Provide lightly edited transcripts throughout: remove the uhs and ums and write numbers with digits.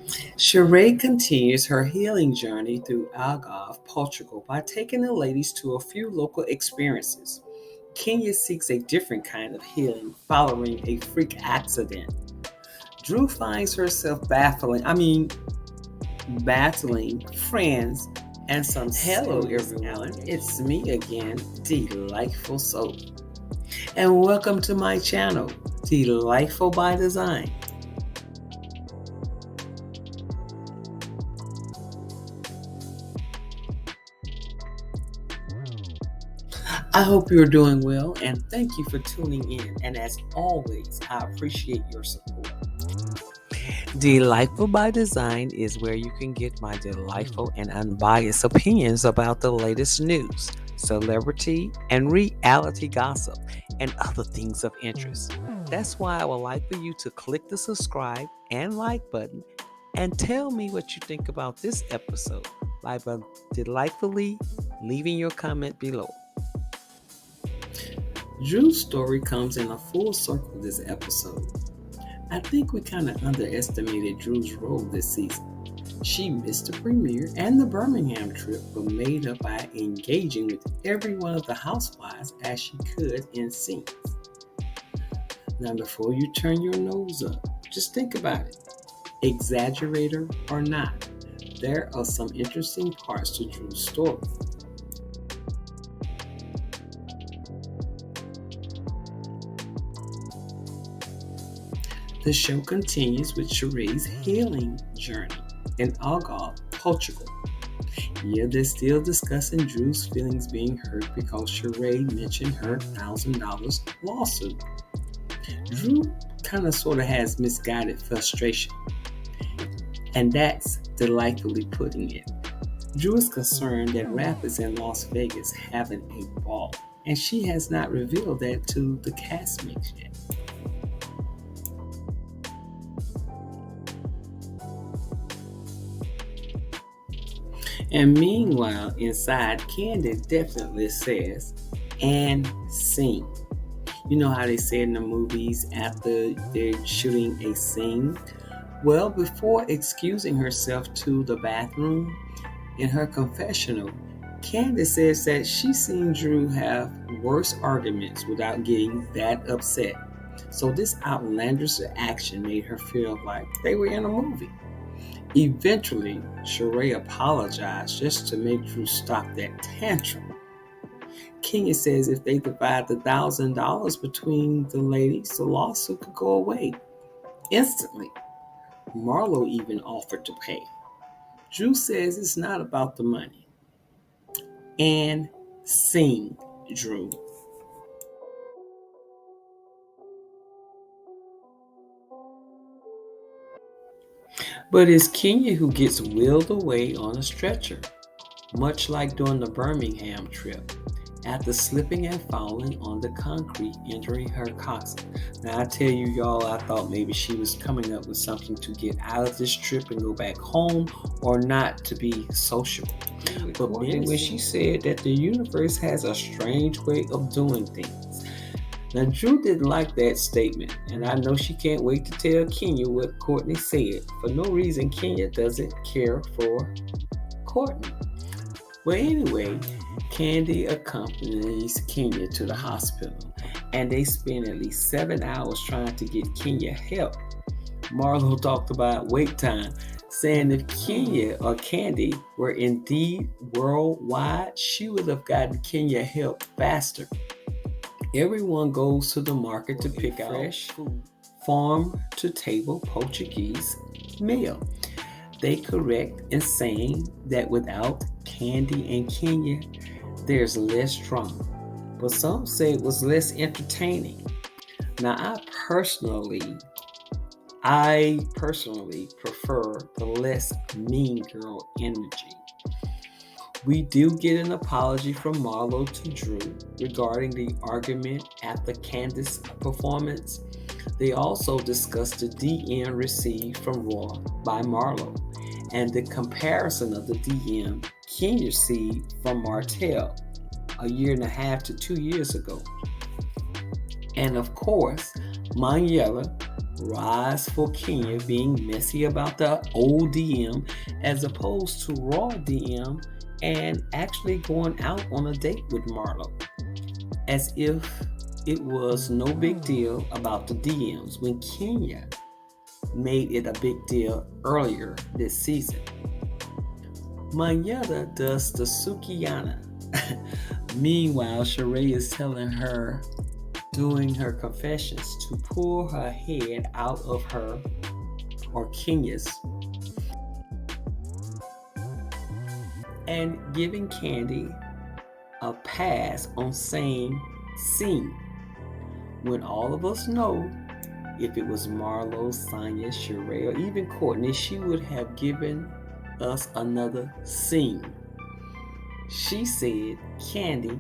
Sheree continues her healing journey through Algarve, Portugal, by taking the ladies to a few local experiences. Kenya seeks a different kind of healing following a freak accident. Drew finds herself battling friends and some hello everyone, it's me again, Delightful Soul. And welcome to my channel, Delightful by Design. I hope you're doing well and thank you for tuning in. And as always, I appreciate your support. Delightful by Design is where you can get my delightful and unbiased opinions about the latest news, celebrity, and reality gossip, and other things of interest. That's why I would like for you to click the subscribe and like button and tell me what you think about this episode by delightfully leaving your comment below. Drew's story comes in a full circle this episode. I think we kind of underestimated Drew's role this season. She missed the premiere and the Birmingham trip, but made up by engaging with every one of the housewives as she could in scenes. Now, before you turn your nose up, just think about it. Exaggerator or not, there are some interesting parts to Drew's story. The show continues with Sheree's healing journey in Algarve, Portugal. Yeah, they're still discussing Drew's feelings being hurt because Sheree mentioned her $1,000 lawsuit. Drew kind of sort of has misguided frustration, and that's delightfully putting it. Drew is concerned that Raph is in Las Vegas having a ball, and she has not revealed that to the castmates yet. And meanwhile, inside, Candy definitely says, and scene. You know how they say in the movies after they're shooting a scene? Well, before excusing herself to the bathroom, in her confessional, Candy says that she's seen Drew have worse arguments without getting that upset. So this outlandish action made her feel like they were in a movie. Eventually, Sheree apologized just to make Drew stop that tantrum. Kenya says if they divide the $1,000 between the ladies, the lawsuit could go away instantly. Marlo even offered to pay. Drew says it's not about the money. And sing, Drew. But it's Kenya who gets wheeled away on a stretcher, much like during the Birmingham trip, after slipping and falling on the concrete, injuring her coccyx. Now I tell you y'all, I thought maybe she was coming up with something to get out of this trip and go back home, or not to be sociable. But then when she said that the universe has a strange way of doing things. Now, Drew didn't like that statement, and I know she can't wait to tell Kenya what Courtney said. For no reason, Kenya doesn't care for Courtney. Well, anyway, Candy accompanies Kenya to the hospital, and they spend at least 7 hours trying to get Kenya help. Marlo talked about wait time, saying if Kenya or Candy were indeed worldwide, she would have gotten Kenya help faster. Everyone goes to the market to pick out fresh food, farm to table Portuguese meal. They correct in saying that without Candy and Kenya, there's less drama. But some say it was less entertaining. Now, I personally prefer the less mean girl energy. We do get an apology from Marlo to Drew regarding the argument at the Candace performance. They also discuss the DM received from Raw by Marlo and the comparison of the DM Kenya received from Martell a year and a half to 2 years ago. And of course, Manuela rise for Kenya being messy about the old DM as opposed to raw DM and actually going out on a date with Marlo, as if it was no big deal about the DMs when Kenya made it a big deal earlier this season. Mayetta does the Sukiyana. Meanwhile, Sheree is telling her, doing her confessions, to pull her head out of her or Kenya's and giving Candy a pass on saying scene when all of us know if it was Marlo, Sonya, Sheree, or even Courtney, she would have given us another scene. She said Candy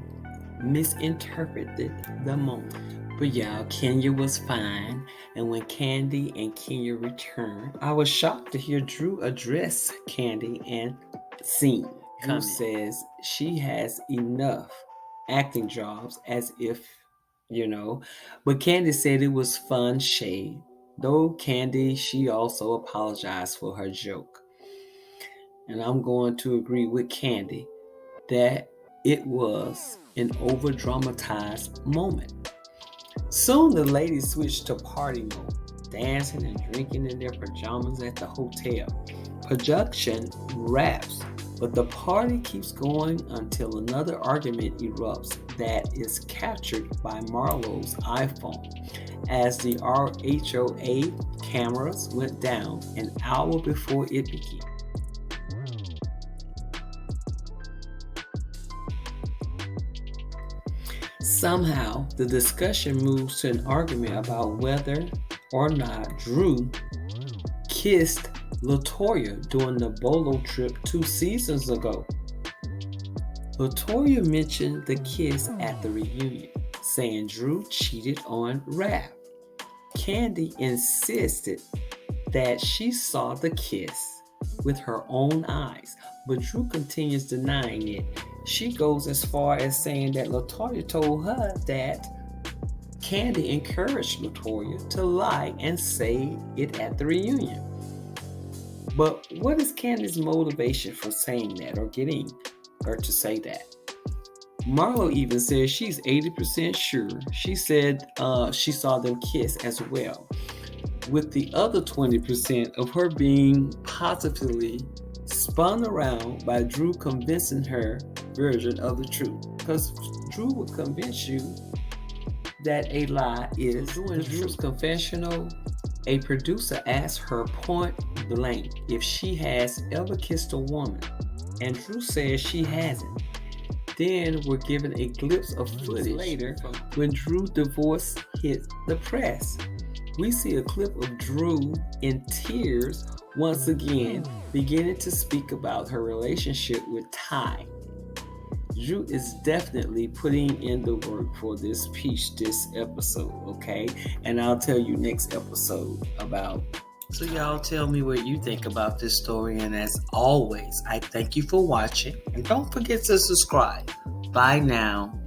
misinterpreted the moment. But y'all, Kenya was fine, and when Candy and Kenya returned, I was shocked to hear Drew address Candy and scene. Drew says she has enough acting jobs, as if, but Candy said it was fun shade. Though Candy, she also apologized for her joke. And I'm going to agree with Candy that it was an over-dramatized moment. Soon the ladies switched to party mode, dancing and drinking in their pajamas at the hotel. Production wraps, but the party keeps going until another argument erupts that is captured by Marlo's iPhone as the RHOA cameras went down an hour before it began. Somehow, the discussion moves to an argument about whether or not Drew kissed LaToya during the Bolo trip 2 seasons ago. LaToya mentioned the kiss at the reunion, saying Drew cheated on Raph. Candy insisted that she saw the kiss with her own eyes, but Drew continues denying it. She goes as far as saying that LaToya told her that Candy encouraged LaToya to lie and say it at the reunion. But what is Candy's motivation for saying that or getting her to say that? Marlo even says she's 80% sure. She said she saw them kiss as well, with the other 20% of her being positively spun around by Drew convincing her version of the truth. Because Drew will convince you that a lie is the Drew's confessional. A producer asked her point blank if she has ever kissed a woman, and Drew says she hasn't. Then we're given a glimpse of footage later when Drew's divorce hit the press. We see a clip of Drew in tears once again, beginning to speak about her relationship with Ty. Drew is definitely putting in the work for this piece, this episode, okay? And I'll tell you next episode about. So y'all tell me what you think about this story. And as always, I thank you for watching. And don't forget to subscribe. Bye now.